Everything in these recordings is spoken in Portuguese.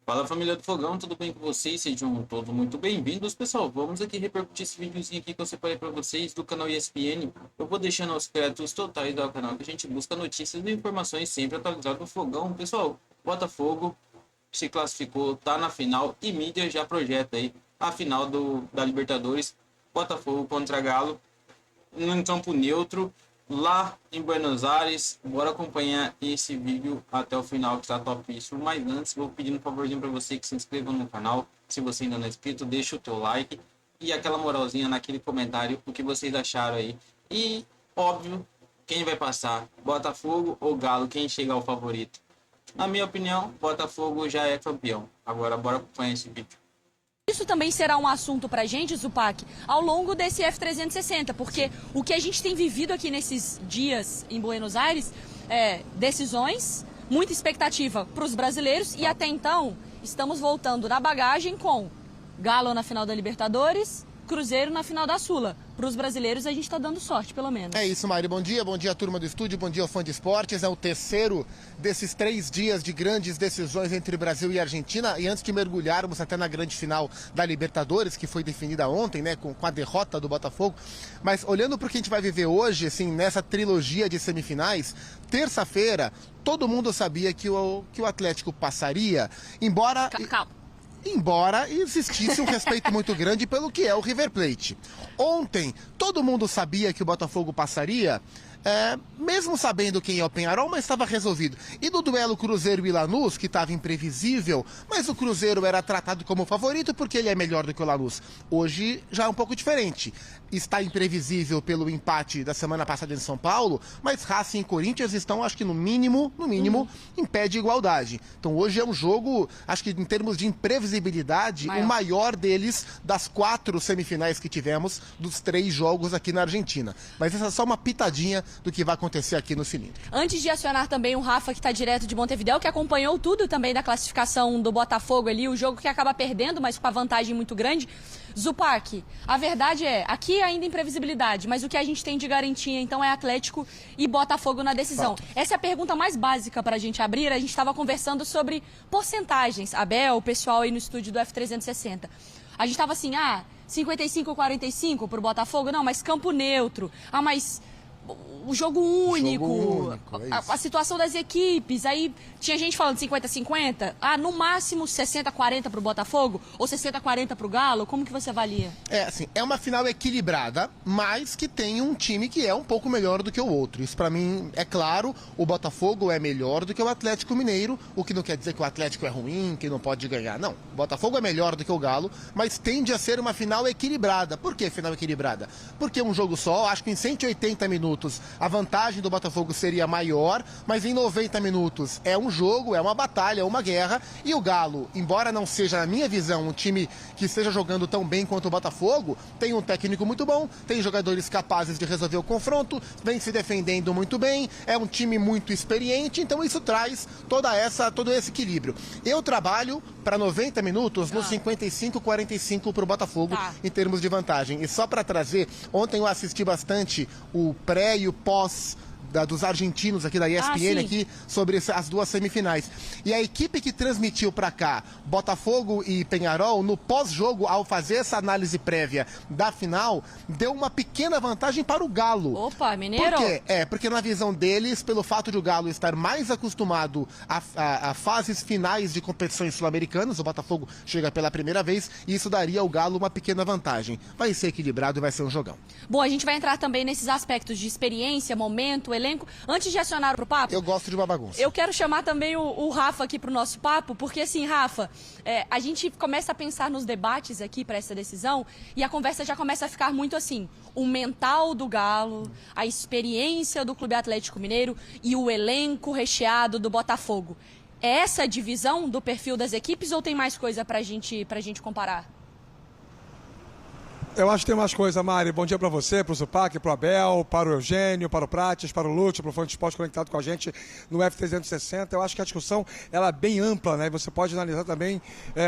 Fala família do Fogão, tudo bem com vocês? Sejam todos muito bem-vindos, pessoal. Vamos aqui repercutir esse videozinho aqui que eu separei para vocês do canal ESPN. Eu vou deixando os créditos totais do canal que a gente busca notícias e informações sempre atualizadas do Fogão. Pessoal, Botafogo se classificou, tá na final e mídia já projeta aí a final da Libertadores. Botafogo contra Galo, num campo neutro, lá em Buenos Aires. Bora acompanhar esse vídeo até o final, que está topíssimo. Mas antes, vou pedindo um favorzinho para você que se inscreva no canal. Se você ainda não é inscrito, deixa o teu like e aquela moralzinha naquele comentário, o que vocês acharam aí. E, óbvio, quem vai passar, Botafogo ou Galo, quem chega ao favorito? Na minha opinião, Botafogo já é campeão. Agora, bora acompanhar esse vídeo. Isso também será um assunto para a gente, Zupac, ao longo desse F360, porque o que a gente tem vivido aqui nesses dias em Buenos Aires é decisões, muita expectativa para os brasileiros e até então estamos voltando na bagagem com Galo na final da Libertadores, Cruzeiro na final da Sula. Para os brasileiros a gente está dando sorte, pelo menos. É isso, Mari. Bom dia, turma do estúdio, bom dia ao fã de esportes. É o terceiro desses 3 dias de grandes decisões entre Brasil e Argentina. E antes de mergulharmos até na grande final da Libertadores, que foi definida ontem, né, com a derrota do Botafogo. Mas olhando para o que a gente vai viver hoje, assim, nessa trilogia de semifinais, terça-feira, todo mundo sabia que o Atlético passaria, embora existisse um respeito muito grande pelo que é o River Plate. Ontem, todo mundo sabia que o Botafogo passaria, mesmo sabendo quem é o Peñarol, mas estava resolvido. E no duelo Cruzeiro e Lanús, que estava imprevisível, mas o Cruzeiro era tratado como favorito porque ele é melhor do que o Lanús. Hoje já é um pouco diferente. Está imprevisível pelo empate da semana passada em São Paulo, mas Racing e Corinthians estão, acho que no mínimo, em pé de igualdade. Então hoje é um jogo, acho que em termos de imprevisibilidade, o maior deles das 4 semifinais que tivemos, dos 3 jogos aqui na Argentina. Mas essa é só uma pitadinha do que vai acontecer aqui no cilindro. Antes de acionar também o Rafa, que está direto de Montevidéu, que acompanhou tudo também da classificação do Botafogo ali, o jogo que acaba perdendo, mas com a vantagem muito grande. Zupac, a verdade é, aqui ainda imprevisibilidade, mas o que a gente tem de garantia então é Atlético e Botafogo na decisão. Essa é a pergunta mais básica para a gente abrir. A gente estava conversando sobre porcentagens. Abel, o pessoal aí no estúdio do F360. A gente estava assim, 55-45 para o Botafogo? Não, mas campo neutro. Mas o jogo único, a situação das equipes, aí tinha gente falando 50-50, no máximo 60-40 para o Botafogo ou 60-40 para o Galo, como que você avalia? É uma final equilibrada, mas que tem um time que é um pouco melhor do que o outro. Isso para mim é claro, o Botafogo é melhor do que o Atlético Mineiro, o que não quer dizer que o Atlético é ruim, que não pode ganhar, não. O Botafogo é melhor do que o Galo, mas tende a ser uma final equilibrada. Por que final equilibrada? Porque um jogo só, acho que em 180 minutos a vantagem do Botafogo seria maior, mas em 90 minutos é um jogo, é uma batalha, é uma guerra, e o Galo, embora não seja, na minha visão, um time que esteja jogando tão bem quanto o Botafogo, tem um técnico muito bom, tem jogadores capazes de resolver o confronto, vem se defendendo muito bem, é um time muito experiente, então isso traz todo esse equilíbrio. Eu trabalho para 90 minutos nos 55-45 para o Botafogo, em termos de vantagem. E só para trazer, ontem eu assisti bastante o pré e o pós dos argentinos aqui da ESPN aqui sobre as 2 semifinais. E a equipe que transmitiu para cá, Botafogo e Peñarol, no pós-jogo, ao fazer essa análise prévia da final, deu uma pequena vantagem para o Galo. Opa, mineiro! Por quê? Porque na visão deles, pelo fato de o Galo estar mais acostumado a fases finais de competições sul-americanas, o Botafogo chega pela primeira vez, e isso daria ao Galo uma pequena vantagem. Vai ser equilibrado e vai ser um jogão. Bom, a gente vai entrar também nesses aspectos de experiência, momento, elenco. Antes de acionar o papo... Eu gosto de uma bagunça. Eu quero chamar também o Rafa aqui para o nosso papo, porque assim, Rafa, a gente começa a pensar nos debates aqui para essa decisão e a conversa já começa a ficar muito assim, o mental do Galo, a experiência do Clube Atlético Mineiro e o elenco recheado do Botafogo. É essa a divisão do perfil das equipes ou tem mais coisa para a gente comparar? Eu acho que tem mais coisa, Mari. Bom dia para você, para o Zupac, para o Abel, para o Eugênio, para o Prates, para o Lúcio, para o Fã de Esporte conectado com a gente no F360. Eu acho que a discussão ela é bem ampla, né? Você pode analisar também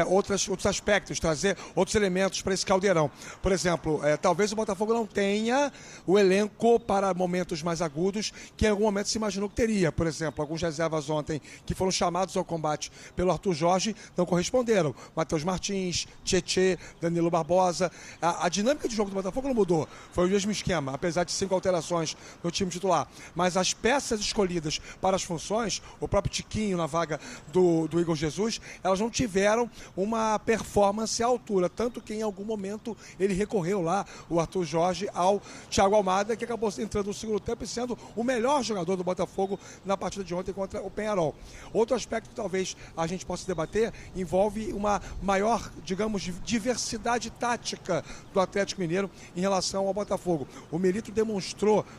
outros aspectos, trazer outros elementos para esse caldeirão. Por exemplo, talvez o Botafogo não tenha o elenco para momentos mais agudos que em algum momento se imaginou que teria. Por exemplo, alguns reservas ontem que foram chamados ao combate pelo Arthur Jorge não corresponderam. Matheus Martins, Tietê, Danilo Barbosa. A dinâmica de jogo do Botafogo não mudou. Foi o mesmo esquema, apesar de 5 alterações no time titular. Mas as peças escolhidas para as funções, o próprio Tiquinho na vaga do Igor Jesus, elas não tiveram uma performance à altura. Tanto que em algum momento ele recorreu lá, o Arthur Jorge, ao Thiago Almada, que acabou entrando no segundo tempo e sendo o melhor jogador do Botafogo na partida de ontem contra o Peñarol. Outro aspecto que talvez a gente possa debater envolve uma maior, digamos, diversidade tática do Atlético Mineiro em relação ao Botafogo. O Milito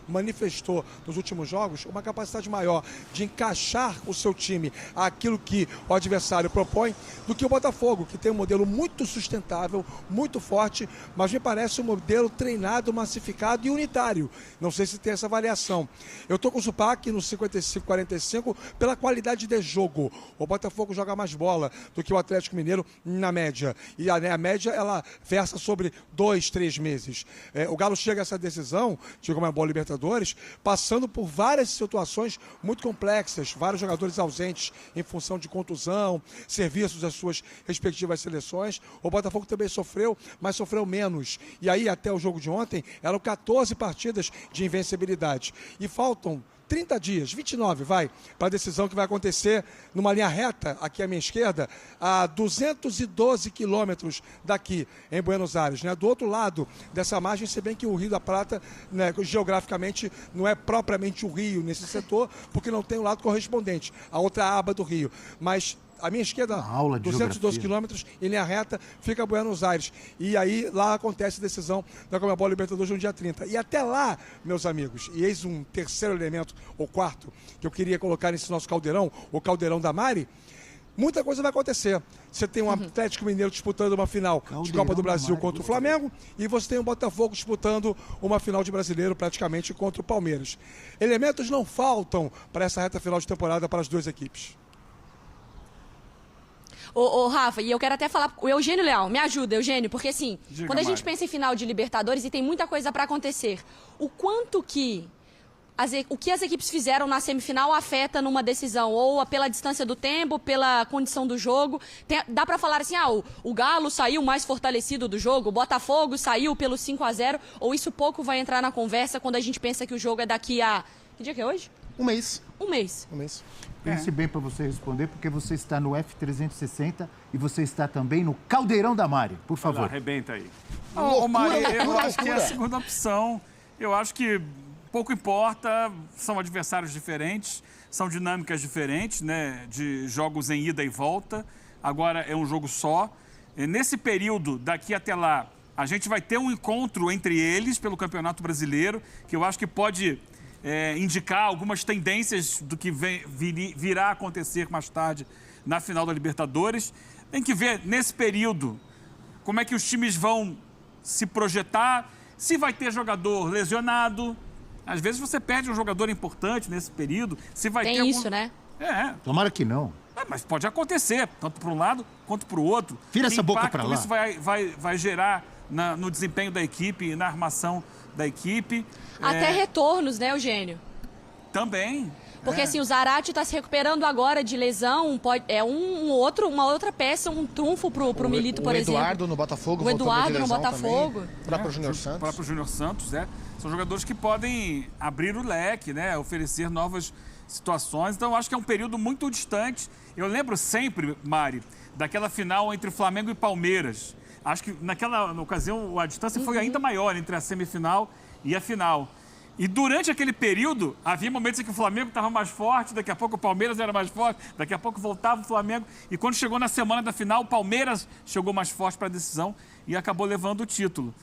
manifestou nos últimos jogos uma capacidade maior de encaixar o seu time àquilo que o adversário propõe do que o Botafogo, que tem um modelo muito sustentável, muito forte, mas me parece um modelo treinado, massificado e unitário. Não sei se tem essa variação. Eu estou com o Zupac no 55-45 pela qualidade de jogo. O Botafogo joga mais bola do que o Atlético Mineiro na média. E a média, ela versa sobre 2-3 meses. O Galo chega a essa decisão de Conmebol Libertadores passando por várias situações muito complexas, vários jogadores ausentes em função de contusão, serviços das suas respectivas seleções. O Botafogo também sofreu, mas sofreu menos. E aí, até o jogo de ontem, eram 14 partidas de invencibilidade. E faltam 30 dias, 29, para a decisão que vai acontecer numa linha reta, aqui à minha esquerda, a 212 quilômetros daqui, em Buenos Aires, né? Do outro lado dessa margem, se bem que o Rio da Prata, né, geograficamente, não é propriamente o Rio nesse setor, porque não tem o lado correspondente, a outra aba do Rio. Mas à minha esquerda, 212 quilômetros, em linha reta, fica Buenos Aires. E aí, lá acontece a decisão da Conmebol Libertadores no dia 30. E até lá, meus amigos, e eis um terceiro elemento, ou quarto, que eu queria colocar nesse nosso caldeirão, o caldeirão da Mari, muita coisa vai acontecer. Você tem um Atlético Mineiro disputando uma final de Copa do Brasil contra o Flamengo e você tem um Botafogo disputando uma final de Brasileiro praticamente contra o Palmeiras. Elementos não faltam para essa reta final de temporada para as duas equipes. Ô, Rafa, e eu quero até falar, o Eugênio Leal, me ajuda, Eugênio, porque assim, Diga, quando a gente Mari. pensa em final de Libertadores e tem muita coisa pra acontecer, o quanto que o que as equipes fizeram na semifinal afeta numa decisão, ou pela distância do tempo, pela condição do jogo. Dá pra falar assim, o Galo saiu mais fortalecido do jogo, o Botafogo saiu pelo 5-0, ou isso pouco vai entrar na conversa quando a gente pensa que o jogo é daqui a... Que dia que é hoje? Um mês. Um mês. Um mês. Pense bem para você responder, porque você está no F360 e você está também no Caldeirão da Mari. Por Vai lá, favor. arrebenta aí. Loucura, Ô, Mari, eu loucura, acho que é a loucura. segunda opção. Eu acho que pouco importa, são adversários diferentes, são dinâmicas diferentes, né? De jogos em ida e volta. Agora é um jogo só. E nesse período, daqui até lá, a gente vai ter um encontro entre eles pelo Campeonato Brasileiro, que eu acho que pode indicar algumas tendências do que virá a acontecer mais tarde na final da Libertadores. Tem que ver, nesse período, como é que os times vão se projetar, se vai ter jogador lesionado. Às vezes você perde um jogador importante nesse período. Se vai ter Tem isso, né? Tomara que não. Mas pode acontecer, tanto para um lado quanto para o outro. Vira Que essa boca impacto pra lá. isso vai gerar no desempenho da equipe e na armação da equipe. Até retornos, né, Eugênio? Também. Porque assim, o Zarate está se recuperando agora de lesão, uma outra peça, um trunfo pro Milito, por exemplo. O Eduardo no Botafogo. O voltando de Eduardo no lesão Botafogo. também. O próprio Júnior O Santos. próprio Júnior Santos, São jogadores que podem abrir o leque, né? Oferecer novas situações. Então, eu acho que é um período muito distante. Eu lembro sempre, Mari, daquela final entre Flamengo e Palmeiras. Acho que naquela ocasião a distância foi ainda maior entre a semifinal e a final. E durante aquele período, havia momentos em que o Flamengo estava mais forte, daqui a pouco o Palmeiras era mais forte, daqui a pouco voltava o Flamengo. E quando chegou na semana da final, o Palmeiras chegou mais forte para a decisão e acabou levando o título.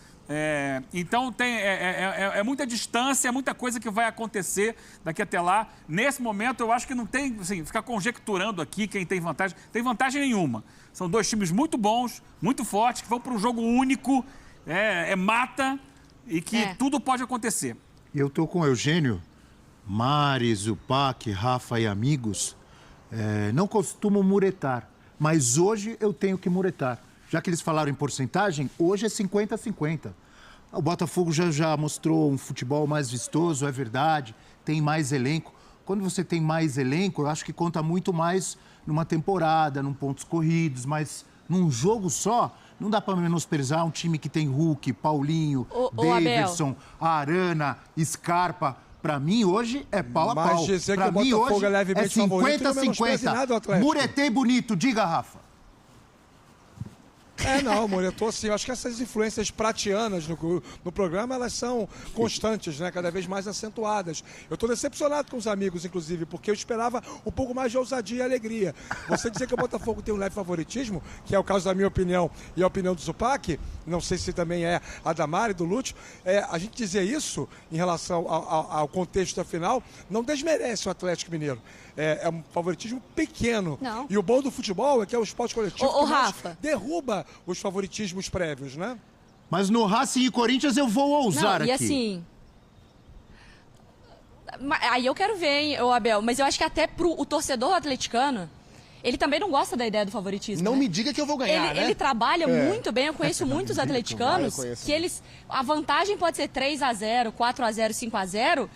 Então é muita distância, é muita coisa que vai acontecer daqui até lá. Nesse momento, eu acho que não tem, assim, ficar conjecturando aqui quem tem vantagem. Tem vantagem nenhuma. São dois times muito bons, muito fortes, que vão para um jogo único. é mata e que tudo pode acontecer. Eu tô com o Eugênio, Mari, Zupac, Rafa e amigos. Não costumo muretar, mas hoje eu tenho que muretar. Já que eles falaram em porcentagem, hoje é 50-50. O Botafogo já mostrou um futebol mais vistoso, é verdade, tem mais elenco. Quando você tem mais elenco, eu acho que conta muito mais numa temporada, num pontos corridos, mas num jogo só, não dá para menosprezar um time que tem Hulk, Paulinho, Davidson, Arana, Scarpa. Para mim, hoje é pau a pau. Mas dizer pra que o mim, Botafogo hoje é levemente favorito, não menospreze nada o 50-50. Atlético. Muretei bonito, diga, Rafa. Não, Muretou sim. Eu acho que essas influências pratianas no programa, elas são constantes, né? Cada vez mais acentuadas. Eu estou decepcionado com os amigos, inclusive, porque eu esperava um pouco mais de ousadia e alegria. Você dizer que o Botafogo tem um leve favoritismo, que é o caso da minha opinião e a opinião do Zupac, não sei se também é a da Mari, do Lúcio, a gente dizer isso em relação ao contexto da final, não desmerece o Atlético Mineiro. É um favoritismo pequeno. Não. E o bom do futebol é que é o esporte coletivo que mais Rafa, derruba os favoritismos prévios, né? Mas no Racing e Corinthians eu vou ousar não, e aqui. assim... Aí eu quero ver, hein, Abel, mas eu acho que até o torcedor atleticano, ele também não gosta da ideia do favoritismo. Não né? me diga que eu vou ganhar, né? Ele trabalha muito bem, eu conheço muitos atleticanos que eles... A vantagem pode ser 3-0, 4-0, 5-0...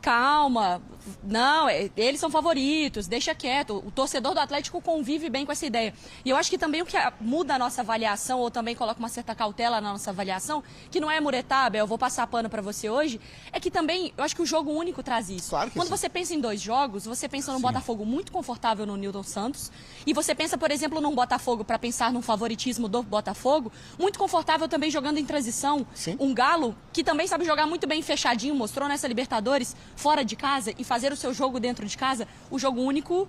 Calma, não, eles são favoritos, deixa quieto. O torcedor do Atlético convive bem com essa ideia. E eu acho que também o que muda a nossa avaliação, ou também coloca uma certa cautela na nossa avaliação, que não é muretar, Abel, eu vou passar pano pra você hoje, é que também, eu acho que o jogo único traz isso. Claro que Quando sim. você pensa em 2 jogos, você pensa num Botafogo muito confortável no Nilton Santos, e você pensa, por exemplo, num Botafogo, para pensar num favoritismo do Botafogo, muito confortável também jogando em transição. Sim. Um Galo, que também sabe jogar muito bem fechadinho, mostrou nessa Libertadores, fora de casa, e fazer o seu jogo dentro de casa, o jogo único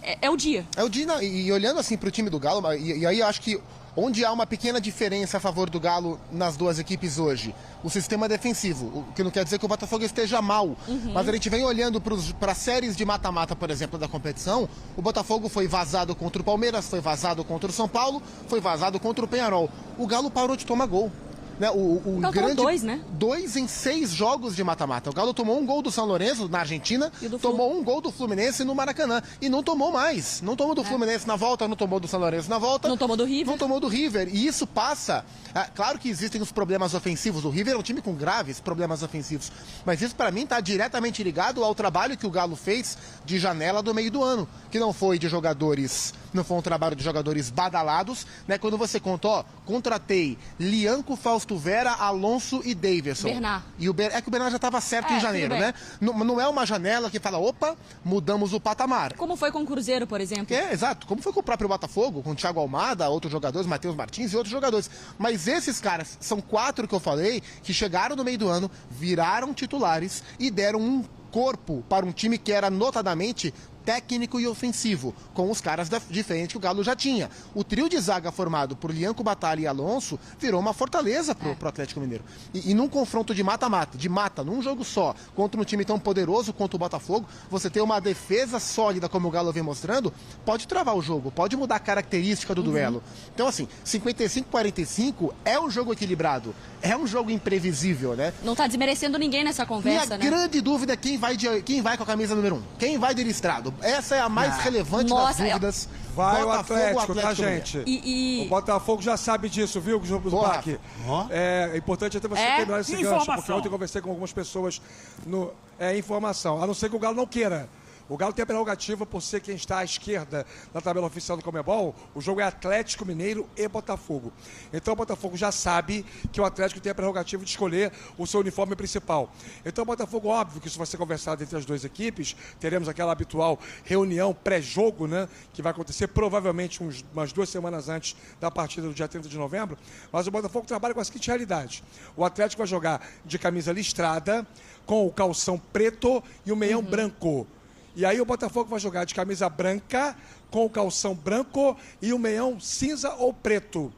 é o dia. É o dia, e olhando assim pro time do Galo, e aí eu acho que onde há uma pequena diferença a favor do Galo nas duas equipes hoje, o sistema defensivo, o que não quer dizer que o Botafogo esteja mal, mas a gente vem olhando para séries de mata-mata, por exemplo, da competição, o Botafogo foi vazado contra o Palmeiras, foi vazado contra o São Paulo, foi vazado contra o Penharol. O Galo parou de tomar gol. Né? O Galo tomou 2, né? 2 em 6 jogos de mata-mata. O Galo tomou um gol do São Lourenço, na Argentina, tomou um gol do Fluminense no Maracanã. E não tomou mais. Não tomou do Fluminense na volta, não tomou do São Lourenço na volta. Não tomou do River. Não tomou do River. E isso passa... claro que existem os problemas ofensivos. O River é um time com graves problemas ofensivos. Mas isso, para mim, está diretamente ligado ao trabalho que o Galo fez de janela do meio do ano. Que não foi de jogadores... Não foi um trabalho de jogadores badalados, né? Quando você conta, ó, contratei Lianco, Fausto Vera, Alonso e Davidson. Bernard. E é que o Bernard já estava certo em janeiro, né? Não é uma janela que fala, opa, mudamos o patamar. Como foi com o Cruzeiro, por exemplo. Exato. Como foi com o próprio Botafogo, com o Thiago Almada, outros jogadores, Matheus Martins e outros jogadores. Mas esses caras, são 4 que eu falei, que chegaram no meio do ano, viraram titulares e deram um corpo para um time que era notadamente técnico e ofensivo, com os caras de frente que o Galo já tinha. O trio de zaga formado por Lianco, Batalha e Alonso virou uma fortaleza pro Atlético Mineiro. E num confronto de mata-mata, num jogo só, contra um time tão poderoso quanto o Botafogo, você ter uma defesa sólida como o Galo vem mostrando, pode travar o jogo, pode mudar a característica do duelo. Então, assim, 55-45 é um jogo equilibrado, é um jogo imprevisível, né? Não tá desmerecendo ninguém nessa conversa, né? E a grande dúvida é quem vai com a camisa número 1, quem vai de listrado. Essa é a mais relevante das dúvidas. Vai Botafogo, o Atlético, tá, gente? O Botafogo já sabe disso, viu, Zupac? É importante até você terminar esse gancho, porque ontem eu conversei com algumas pessoas no informação, a não ser que o Galo não queira. O Galo tem a prerrogativa por ser quem está à esquerda na tabela oficial do Conmebol. O jogo é Atlético Mineiro e Botafogo. Então o Botafogo já sabe que o Atlético tem a prerrogativa de escolher o seu uniforme principal. Então o Botafogo, óbvio que isso vai ser conversado entre as duas equipes. Teremos aquela habitual reunião pré-jogo, né? Que vai acontecer provavelmente umas 2 semanas antes da partida do dia 30 de novembro. Mas o Botafogo trabalha com a seguinte realidade. O Atlético vai jogar de camisa listrada, com o calção preto e o meião branco. E aí o Botafogo vai jogar de camisa branca, com o calção branco e o meião cinza ou preto.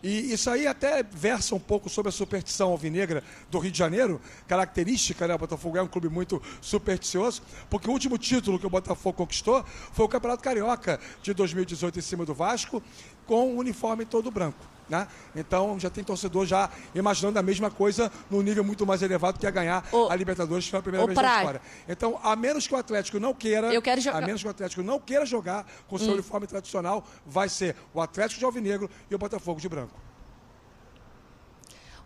E isso aí até versa um pouco sobre a superstição alvinegra do Rio de Janeiro, característica, né? O Botafogo é um clube muito supersticioso, porque o último título que o Botafogo conquistou foi o Campeonato Carioca de 2018 em cima do Vasco, com o uniforme todo branco. né? Então já tem torcedor já imaginando a mesma coisa num nível muito mais elevado, que é ganhar a Libertadores pela primeira vez na história. Então, a menos que o Atlético não queira, a menos que o Atlético não queira jogar com seu uniforme tradicional, vai ser o Atlético de Alvinegro e o Botafogo de branco.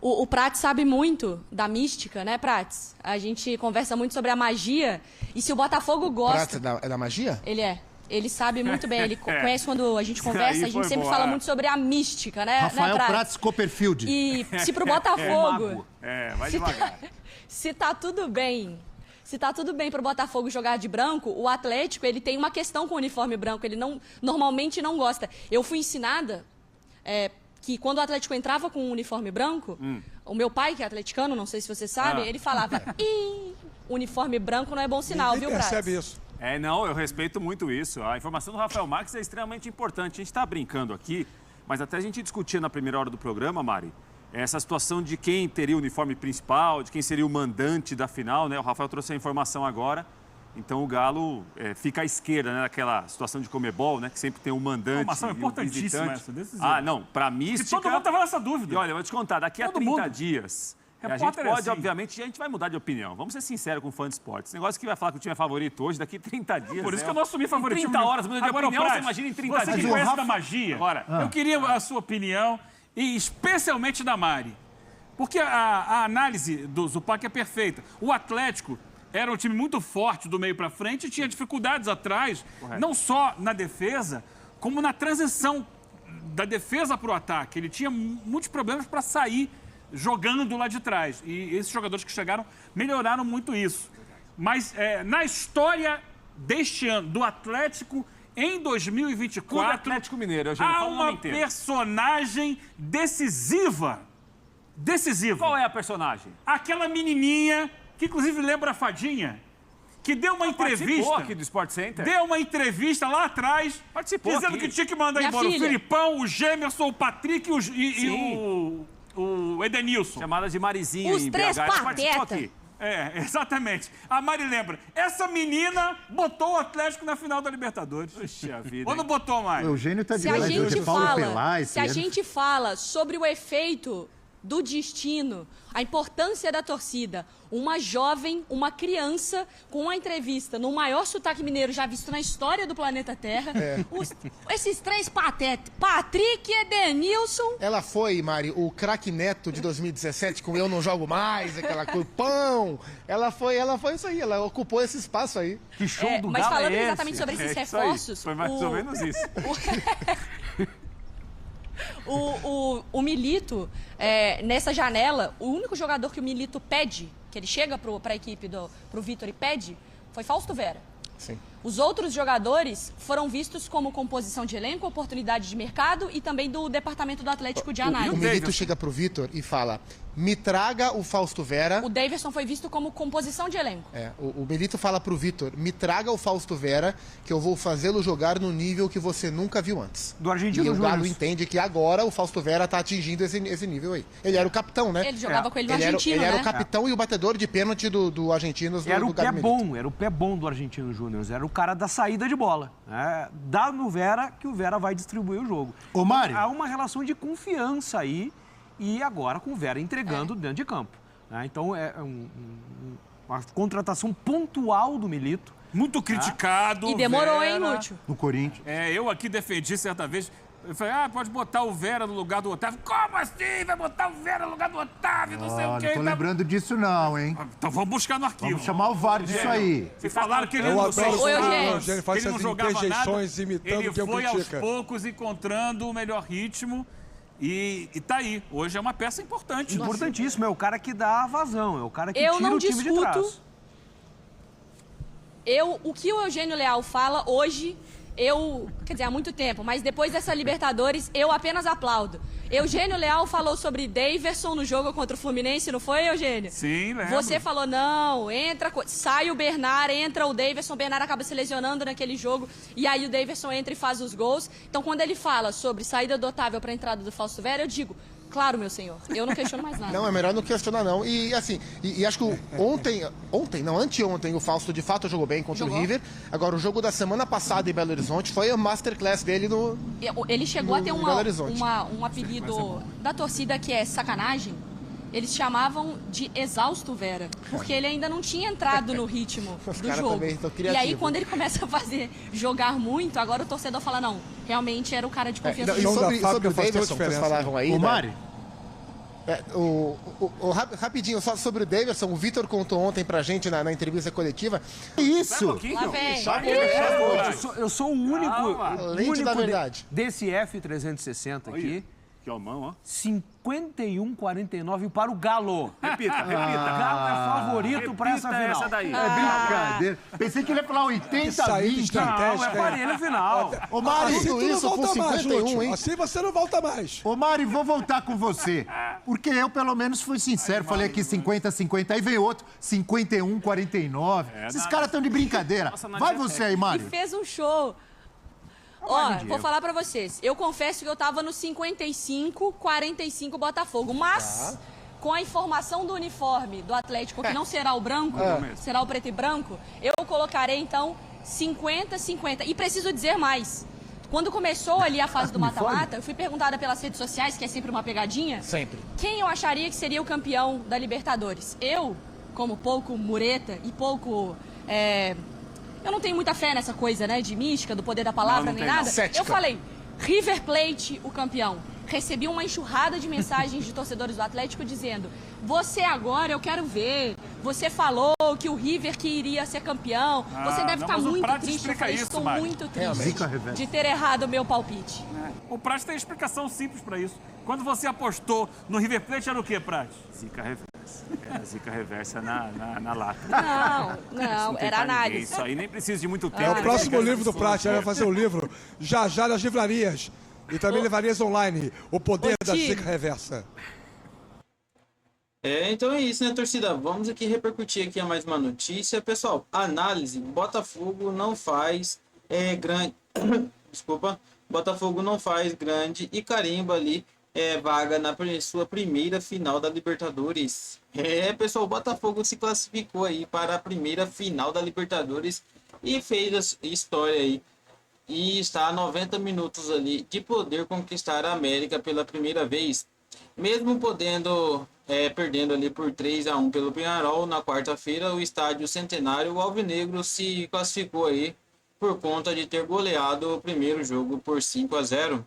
O Prates sabe muito da mística, né, Prates? A gente conversa muito sobre a magia. E se o Botafogo gosta... Prates é da magia? Ele é. Ele sabe muito bem. Ele conhece quando a gente conversa. A gente sempre fala muito sobre a mística, né, Rafael né, Prates Copperfield. E se pro Botafogo... vai devagar. Se tá tudo bem... Se tá tudo bem pro Botafogo jogar de branco, o Atlético, ele tem uma questão com o uniforme branco. Ele normalmente não gosta. Eu fui ensinada... que quando o Atlético entrava com um uniforme branco, o meu pai, que é atleticano, não sei se você sabe, ele falava, uniforme branco não é bom sinal, Ninguém viu, Prates? percebe isso. Não, eu respeito muito isso. A informação do Rafael Marques é extremamente importante. A gente está brincando aqui, mas até a gente discutia na primeira hora do programa, Mari, essa situação de quem teria o uniforme principal, de quem seria o mandante da final, né? O Rafael trouxe a informação agora. Então o Galo fica à esquerda, né? Naquela situação de Comebol, né? Que sempre tem um mandante. Uma ação importantíssima essa, decisiva. Não, pra mística... E todo mundo tava nessa dúvida. E olha, eu vou te contar, daqui a 30 dias... A gente Repórter é pode, assim. obviamente, a gente vai mudar de opinião. Vamos ser sinceros com o fã de esportes. Esse negócio que vai falar que o time é favorito hoje, daqui a 30 dias... Por isso que eu não assumi favoritismo. Em 30 horas muda de Agora, opinião, Prates, você imagina em 30 você dias. que conhece da magia, Agora, eu queria a sua opinião, e especialmente da Mari. Porque a análise do Zupac é perfeita. O Atlético era um time muito forte do meio para frente e tinha dificuldades atrás, não só na defesa, como na transição da defesa para o ataque. Ele tinha muitos problemas para sair jogando lá de trás. E esses jogadores que chegaram melhoraram muito isso. Mas na história deste ano, do Atlético, em 2024... Clube Atlético Mineiro, Eugênio, há fala o nome uma inteiro. personagem decisiva. Decisiva. Qual é a personagem? Aquela menininha, que inclusive lembra a Fadinha, que deu uma entrevista... Participou aqui do Sport Center. Deu uma entrevista lá atrás, Participou dizendo aqui. que tinha que mandar Minha embora filha. o Filipão, o Gemerson, o Patrick e o Edenilson. Chamada de Marizinha Os em três BH. Ela participou pateta. aqui. Exatamente. A Mari lembra. Essa menina botou o Atlético na final da Libertadores. Puxa vida, Ou não hein? botou, Mari? O Eugênio tá Se a demais. Hoje gente é Paulo fala, Pelá, esse se a ano. gente fala sobre o efeito do destino, a importância da torcida, uma jovem, uma criança, com uma entrevista no maior sotaque mineiro já visto na história do planeta Terra, esses três patetas, Patrick, Edenilson... Ela foi, Mari, o craque Neto de 2017, com Eu Não Jogo Mais, aquela coisa, pão. Ela foi isso aí, ela ocupou esse espaço aí. Que show do mas Galo falando é esse? exatamente sobre esses É isso aí. reforços... Foi mais ou menos isso. O Milito, nessa janela, o único jogador que o Milito pede, que ele chega para a equipe, pro Vitor e pede, foi Fausto Vera. Sim. Os outros jogadores foram vistos como composição de elenco, oportunidade de mercado e também do departamento do Atlético de O análise. Milito chega pro Vitor e fala, me traga o Fausto Vera. O Daverson foi visto como composição de elenco. O Milito fala pro Vitor, me traga o Fausto Vera, que eu vou fazê-lo jogar no nível que você nunca viu antes. Do Argentino E o Galo Júnior. entende que agora o Fausto Vera tá atingindo esse nível aí. Ele era o capitão, né? Ele jogava com ele no Ele Argentino, era né? o capitão e o batedor de pênalti do Argentinos. Era do o pé Galo Milito. bom, era o pé bom do Argentino Júnior. Era o cara da saída de bola. Dá no Vera que o Vera vai distribuir o jogo. Ô, Mário. Há uma relação de confiança aí e agora com o Vera entregando dentro de campo. Então é uma contratação pontual do Milito. Muito criticado. E demorou, hein, Vera. Lúcio? No Corinthians. Eu aqui defendi certa vez. Eu falei, pode botar o Vera no lugar do Otávio. Como assim? Vai botar o Vera no lugar do Otávio? Não sei o Não quê. tô lembrando disso não, hein? Então vamos buscar no arquivo. Vamos chamar o VAR disso aí. Se falaram que ele Eu não adoro Ô, quando Eugênio. o Eugênio faz ele não essas jogava nada, interjeições imitando ele quem foi aos critica. poucos encontrando o melhor ritmo e tá aí. Hoje é uma peça importante. Importantíssimo, é o cara que dá a vazão, é o cara que Eu tira não o time de discuto. trás. O que o Eugênio Leal fala hoje, quer dizer, há muito tempo, mas depois dessa Libertadores, eu apenas aplaudo. Eugênio Leal falou sobre Daverson no jogo contra o Fluminense, não foi, Eugênio? Sim, lembro. Você falou, não, sai o Bernard, entra o Daverson, o Bernard acaba se lesionando naquele jogo, e aí o Daverson entra e faz os gols. Então, quando ele fala sobre saída do Otávio para a entrada do Fausto Vera, eu digo, Claro, meu senhor. Eu não questiono mais nada. Não, é melhor não questionar, não. E assim, e acho que anteontem, o Fausto de fato jogou bem contra Jogou. o River. Agora, o jogo da semana passada em Belo Horizonte foi a masterclass dele no. Ele chegou a ter No Belo Horizonte. um apelido da torcida que é sacanagem. Eles chamavam de exausto Vera, porque ele ainda não tinha entrado no ritmo do caras jogo. também estão E aí, criativos. quando ele começa a jogar muito, agora o torcedor fala, não, realmente era o cara de confiança. E Então, da sobre o fábrica faz toda a Davidson, que vocês diferença. falavam aí. Ô, né? Mari, Rapidinho, só sobre o Davidson, o Vitor contou ontem pra gente na entrevista coletiva. isso! Lá vem. Eu sou o único, Calma. Lente da verdade. desse F360 aqui. Que é o mão, ó. 51,49 para o Galo. Repita, repita. Galo é favorito para essa Repita final. essa daí. É brincadeira. Pensei que ele ia falar 80 Saída 20. estratégica. Não, é parelha final. Ô, Mari, Assim tu não isso volta por mais, 51, Lúcio. hein? Assim você não volta mais. Ô, Mari, vou voltar com você. Porque eu, pelo menos, fui sincero. Falei aqui 50-50. Aí veio outro, 51-49. Esses caras estão de brincadeira. Nossa, não Vai adianta. você aí, E Mari. fez um show. Ó, vou falar pra vocês. Eu confesso que eu tava no 55-45 Botafogo, mas com a informação do uniforme do Atlético, que não será o branco, será o preto e branco, eu colocarei, então, 50-50. E preciso dizer mais. Quando começou ali a fase do mata-mata, eu fui perguntada pelas redes sociais, que é sempre uma pegadinha, Sempre. quem eu acharia que seria o campeão da Libertadores. Eu, como pouco mureta e pouco... Eu não tenho muita fé nessa coisa, né, de mística, do poder da palavra, Não nem tem, não. nada. Cética. Eu falei, River Plate, o campeão. Recebi uma enxurrada de mensagens de torcedores do Atlético dizendo, você agora, eu quero ver, você falou que o River que iria ser campeão, você deve não, estar mas o muito Prati triste. Eu explica falei, isso, estou Mari. muito Realmente. Zica triste reversa. de ter errado o meu palpite. O Prati tem explicação simples pra isso. Quando você apostou no River Plate, era o quê, Prati? Zica reversa. Era zica reversa na lata. Não, tem era pra ninguém. análise. Isso aí nem precisa de muito tempo. É o pra próximo explicar livro do isso. Prati, ele vai fazer o livro já nas livrarias. E também livrarias online. O poder Ô, da Ti. zica reversa. Então é isso, né, torcida? Vamos aqui repercutir aqui a mais uma notícia. Pessoal, análise, Botafogo não faz grande... Desculpa. Botafogo não faz grande e carimba ali vaga na sua primeira final da Libertadores. Pessoal, o Botafogo se classificou aí para a primeira final da Libertadores e fez a história aí. E está a 90 minutos ali de poder conquistar a América pela primeira vez. Mesmo perdendo ali por 3-1 pelo Peñarol na quarta-feira, o estádio Centenário, o Alvinegro se classificou aí por conta de ter goleado o primeiro jogo por 5-0.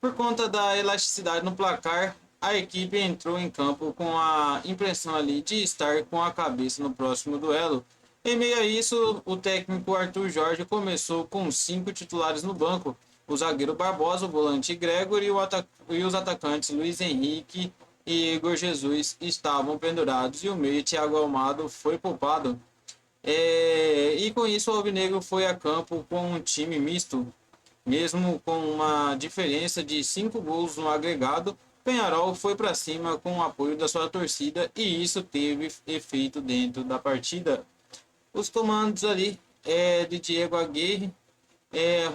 Por conta da elasticidade no placar, a equipe entrou em campo com a impressão ali de estar com a cabeça no próximo duelo. Em meio a isso, o técnico Arthur Jorge começou com 5 titulares no banco. O zagueiro Barbosa, o volante Gregory e os atacantes Luiz Henrique e Igor Jesus estavam pendurados e o meio Thiago Almada foi poupado. E com isso o Alvinegro foi a campo com um time misto, mesmo com uma diferença de 5 gols no agregado. Peñarol foi para cima com o apoio da sua torcida e isso teve efeito dentro da partida. Os comandos ali de Diego Aguirre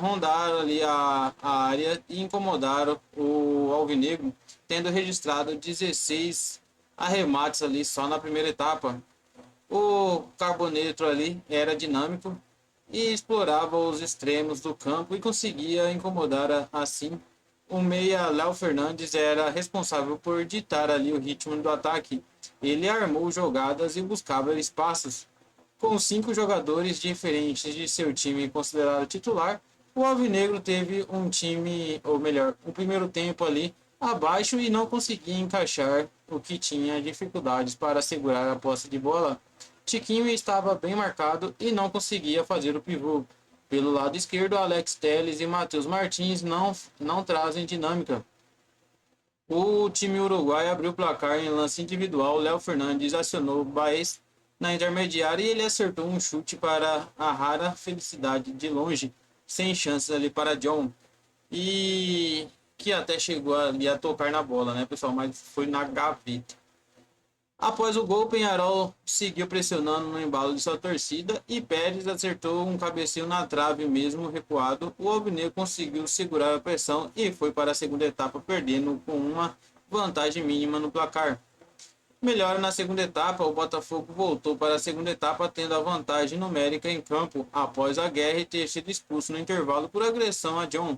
rondaram ali a área e incomodaram o Alvinegro, tendo registrado 16 arremates ali só na primeira etapa. O Carboneiro ali era dinâmico e explorava os extremos do campo e conseguia incomodar assim. O meia Léo Fernandes era responsável por ditar ali o ritmo do ataque. Ele armou jogadas e buscava espaços. Com 5 jogadores diferentes de seu time considerado titular, o Alvinegro teve um time, ou melhor, o primeiro tempo ali abaixo e não conseguia encaixar o que tinha dificuldades para segurar a posse de bola. Tiquinho estava bem marcado e não conseguia fazer o pivô. Pelo lado esquerdo, Alex Telles e Matheus Martins não trazem dinâmica. O time uruguaio abriu o placar em lance individual. Léo Fernandes acionou Baez na intermediária e ele acertou um chute para a rara felicidade de longe, sem chances ali para John. E que até chegou ali a tocar na bola, né, pessoal? Mas foi na gaveta. Após o gol, o Peñarol seguiu pressionando no embalo de sua torcida e Pérez acertou um cabeceio na trave mesmo recuado. O Alvinegro conseguiu segurar a pressão e foi para a segunda etapa perdendo com uma vantagem mínima no placar. Melhor na segunda etapa, o Botafogo voltou para a segunda etapa tendo a vantagem numérica em campo após a guerra e ter sido expulso no intervalo por agressão a John.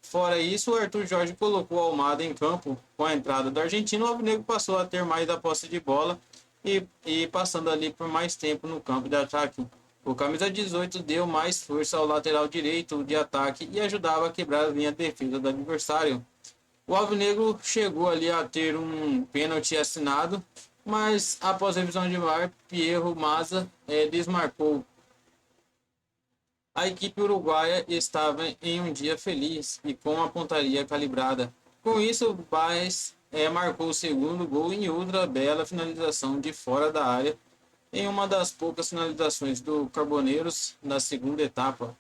Fora isso, o Arthur Jorge colocou o Almada em campo. Com a entrada do argentino, o Alvinegro passou a ter mais a posse de bola e passando ali por mais tempo no campo de ataque. O camisa 18 deu mais força ao lateral direito de ataque e ajudava a quebrar a linha de defesa do adversário. O Alvinegro chegou ali a ter um pênalti assinado, mas após a revisão de VAR, Pierro Maza desmarcou. A equipe uruguaia estava em um dia feliz e com a pontaria calibrada. Com isso, Baez marcou o segundo gol em outra bela finalização de fora da área, em uma das poucas finalizações do Carboneiros na segunda etapa.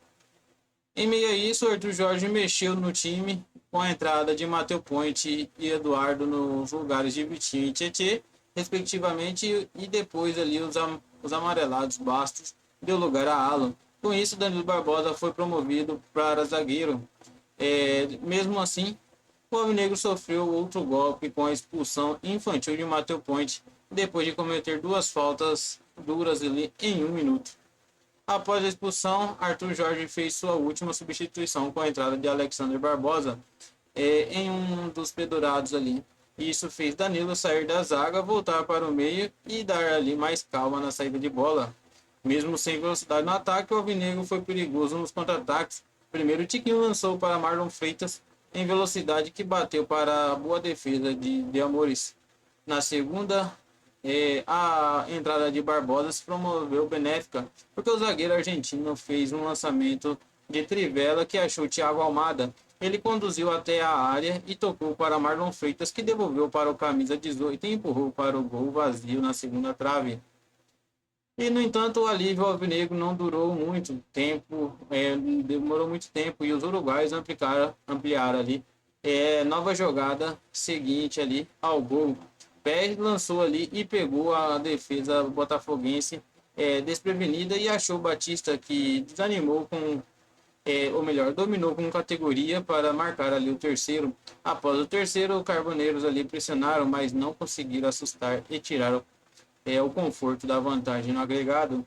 Em meio a isso, o Arthur Jorge mexeu no time com a entrada de Matheus Ponte e Eduardo nos lugares de Vitinho e Tietê, respectivamente, e depois ali os amarelados Bastos deu lugar a Alan. Com isso, Danilo Barbosa foi promovido para zagueiro. Mesmo assim, o Alvinegro sofreu outro golpe com a expulsão infantil de Matheus Ponte, depois de cometer duas faltas duras ali em 1 minuto. Após a expulsão, Arthur Jorge fez sua última substituição com a entrada de Alexander Barbosa em um dos pendurados ali. Isso fez Danilo sair da zaga, voltar para o meio e dar ali mais calma na saída de bola. Mesmo sem velocidade no ataque, o Alvinegro foi perigoso nos contra-ataques. Primeiro, Tiquinho lançou para Marlon Freitas em velocidade que bateu para a boa defesa de Amores. Na segunda, a entrada de Barbosa se promoveu benéfica, porque o zagueiro argentino fez um lançamento de trivela que achou Thiago Almada. Ele conduziu até a área e tocou para Marlon Freitas, que devolveu para o camisa 18 e empurrou para o gol vazio na segunda trave. E, no entanto, o alívio alvinegro não durou muito tempo, demorou muito tempo, e os uruguaios ampliaram ali. Nova jogada seguinte ali ao gol. Pérez lançou ali e pegou a defesa botafoguense desprevenida e achou Batista, que desanimou dominou com categoria para marcar ali o terceiro. Após o terceiro, os Carboneiros ali pressionaram, mas não conseguiram assustar e tiraram o conforto da vantagem no agregado.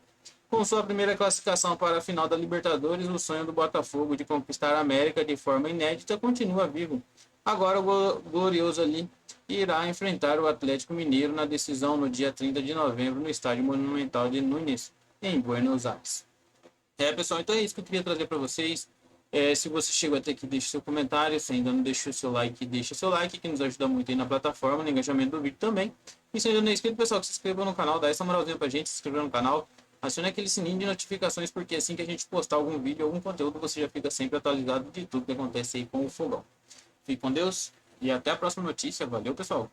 Com sua primeira classificação para a final da Libertadores, o sonho do Botafogo de conquistar a América de forma inédita continua vivo. Agora o Glorioso ali irá enfrentar o Atlético Mineiro na decisão no dia 30 de novembro no Estádio Monumental de Núñez, em Buenos Aires. Pessoal, então é isso que eu queria trazer para vocês. Se você chegou até aqui, deixe seu comentário. Se ainda não deixou seu like, deixa seu like, que nos ajuda muito aí na plataforma, no engajamento do vídeo também. E se ainda não é inscrito, pessoal, que se inscreva no canal, dá essa moralzinha pra gente, se inscrever no canal. Acione aquele sininho de notificações, porque assim que a gente postar algum vídeo, algum conteúdo, você já fica sempre atualizado de tudo que acontece aí com o Fogão. Fique com Deus e até a próxima notícia. Valeu, pessoal!